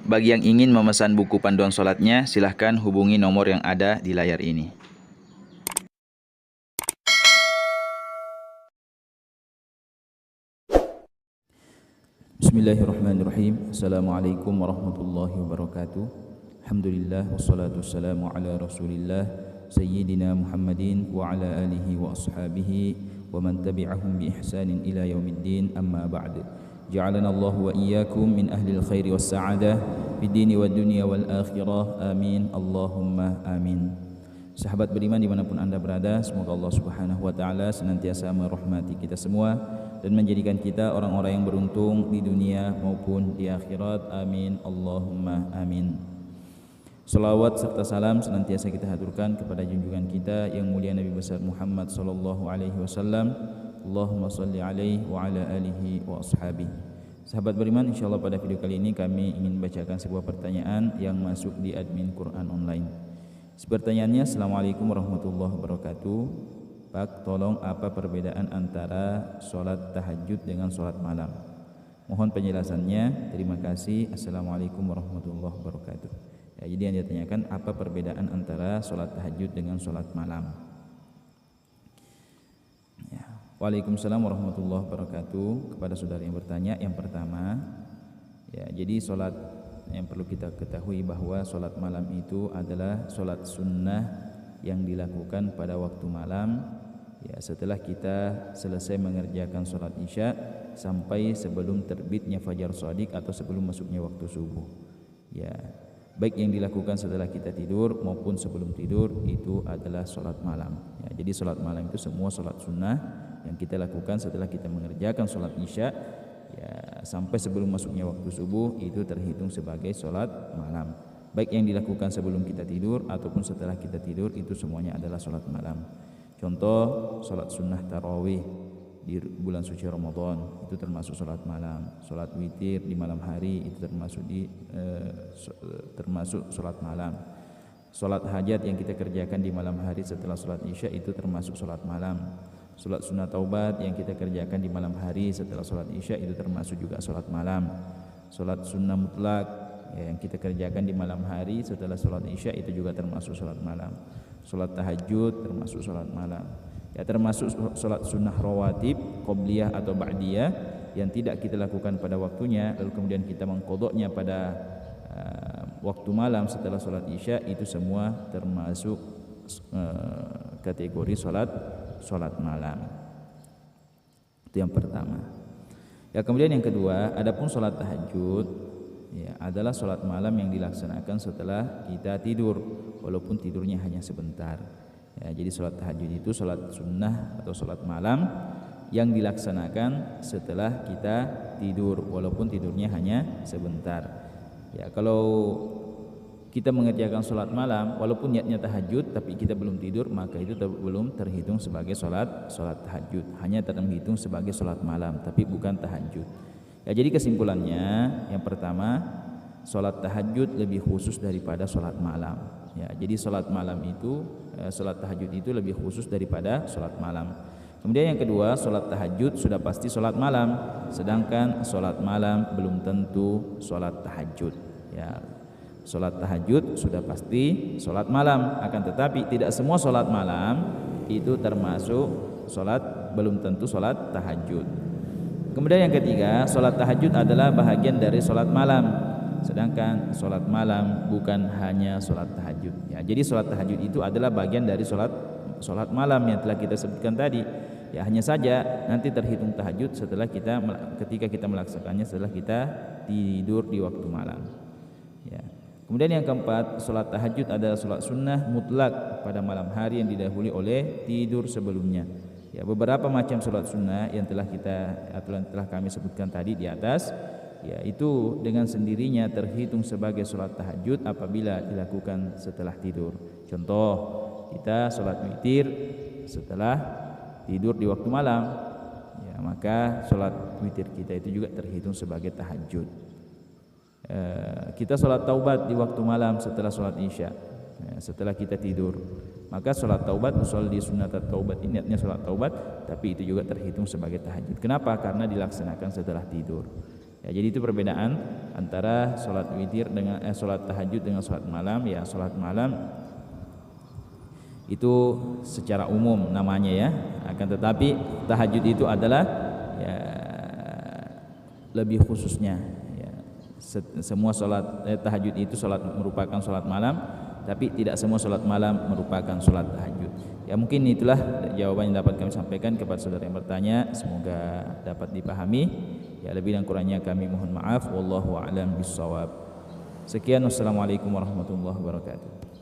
Bagi yang ingin memesan buku panduan sholatnya, silahkan hubungi nomor yang ada di layar ini. Bismillahirrahmanirrahim. Assalamualaikum warahmatullahi wabarakatuh. Alhamdulillah wassalatu wassalamu ala Rasulillah Sayyidina Muhammadin wa ala alihi wa ashabihi wa man tabi'ahum bi ihsanin ila yaumiddin, amma ba'd. Ja'alana Allah wa iyyakum min ahli al-khairi was sa'adah fid dini wad dunya wal akhirah. Amin. Allahumma amin. Sahabat beriman dimanapun anda berada, semoga Allah subhanahu wa ta'ala senantiasa merahmati kita semua dan menjadikan kita orang-orang yang beruntung di dunia maupun di akhirat. Amin. Allahumma amin. Salawat serta salam senantiasa kita haturkan kepada junjungan kita yang mulia Nabi besar Muhammad sallallahu alaihi wasallam. Allahumma salli alaihi wa ala alihi wa ashabihi. Sahabat beriman, insyaallah pada video kali ini kami ingin bacakan sebuah pertanyaan yang masuk di admin Quran online. Pertanyaannya, Assalamualaikum warahmatullahi wabarakatuh. Pak, tolong apa perbedaan antara sholat tahajud dengan sholat malam? Mohon penjelasannya. Terima kasih. Assalamualaikum warahmatullahi wabarakatuh. Ya, jadi yang ditanyakan apa perbedaan antara sholat tahajud dengan sholat malam? Ya. Waalaikumsalam warahmatullahi wabarakatuh. Kepada saudara yang bertanya, yang pertama, ya, jadi sholat yang perlu kita ketahui bahwa sholat malam itu adalah sholat sunnah yang dilakukan pada waktu malam, ya, setelah kita selesai mengerjakan sholat isya sampai sebelum terbitnya fajar shadiq atau sebelum masuknya waktu subuh. Ya, baik yang dilakukan setelah kita tidur maupun sebelum tidur itu adalah sholat malam. Ya, jadi sholat malam itu semua sholat sunnah yang kita lakukan setelah kita mengerjakan sholat isya, ya, sampai sebelum masuknya waktu subuh itu terhitung sebagai sholat malam. Baik yang dilakukan sebelum kita tidur ataupun setelah kita tidur itu semuanya adalah sholat malam. Contoh, sholat sunnah tarawih di bulan suci Ramadan itu termasuk sholat malam. Sholat witir di malam hari itu termasuk sholat malam. Sholat hajat yang kita kerjakan di malam hari setelah sholat isya itu termasuk sholat malam. Sholat sunnah taubat yang kita kerjakan di malam hari setelah sholat isya itu termasuk juga sholat malam. Sholat sunnah mutlak yang kita kerjakan di malam hari setelah sholat isya itu juga termasuk sholat malam. Sholat tahajud termasuk sholat malam. Ya, termasuk sholat sunnah rawatib, qobliyah atau ba'diyah yang tidak kita lakukan pada waktunya lalu kemudian kita mengqodoknya pada waktu malam setelah sholat isya, itu semua termasuk kategori sholat malam. Itu yang pertama. Ya, kemudian yang kedua, adapun sholat tahajud, ya, adalah sholat malam yang dilaksanakan setelah kita tidur, walaupun tidurnya hanya sebentar. Ya, jadi sholat tahajud itu sholat sunnah atau sholat malam yang dilaksanakan setelah kita tidur, walaupun tidurnya hanya sebentar. Ya, kalau kita mengerjakan sholat malam walaupun niatnya tahajud tapi kita belum tidur, maka itu belum terhitung sebagai sholat tahajud, hanya terhitung sebagai sholat malam tapi bukan tahajud. Ya, jadi kesimpulannya, yang pertama, sholat tahajud lebih khusus daripada sholat malam. Ya, jadi sholat malam itu, sholat tahajud itu lebih khusus daripada sholat malam. Kemudian yang kedua, sholat tahajud sudah pasti sholat malam, sedangkan sholat malam belum tentu sholat tahajud. Ya, sholat tahajud sudah pasti sholat malam, akan tetapi tidak semua sholat malam itu termasuk sholat, belum tentu sholat tahajud. Kemudian yang ketiga, sholat tahajud adalah bahagian dari sholat malam, sedangkan sholat malam bukan hanya sholat tahajud. Ya, jadi sholat tahajud itu adalah bagian dari sholat malam yang telah kita sebutkan tadi. Ya, hanya saja nanti terhitung tahajud ketika kita melaksanakannya setelah kita tidur di waktu malam. Ya. Kemudian yang keempat, sholat tahajud adalah sholat sunnah mutlak pada malam hari yang didahului oleh tidur sebelumnya. Ya, beberapa macam sholat sunnah yang telah kami sebutkan tadi di atas, ya, itu dengan sendirinya terhitung sebagai sholat tahajud apabila dilakukan setelah tidur. Contoh, kita sholat witir setelah tidur di waktu malam, ya, maka sholat witir kita itu juga terhitung sebagai tahajud. Kita sholat taubat di waktu malam setelah sholat isya, ya, setelah kita tidur, maka sholat taubat, usolli sunnatat taubat, niatnya sholat taubat, tapi itu juga terhitung sebagai tahajud. Kenapa? Karena dilaksanakan setelah tidur. Ya, jadi itu perbedaan antara sholat witir dengan sholat tahajud dengan sholat malam. Ya, sholat malam itu secara umum namanya ya, akan tetapi tahajud itu adalah ya lebih khususnya ya. Semua sholat tahajud itu merupakan sholat malam, tapi tidak semua sholat malam merupakan sholat tahajud. Ya, mungkin itulah jawaban yang dapat kami sampaikan kepada saudara yang bertanya, semoga dapat dipahami. Ya, lebih dan kurangnya kami mohon maaf. Wallahu a'lam bishawab. Sekian, wassalamualaikum warahmatullahi wabarakatuh.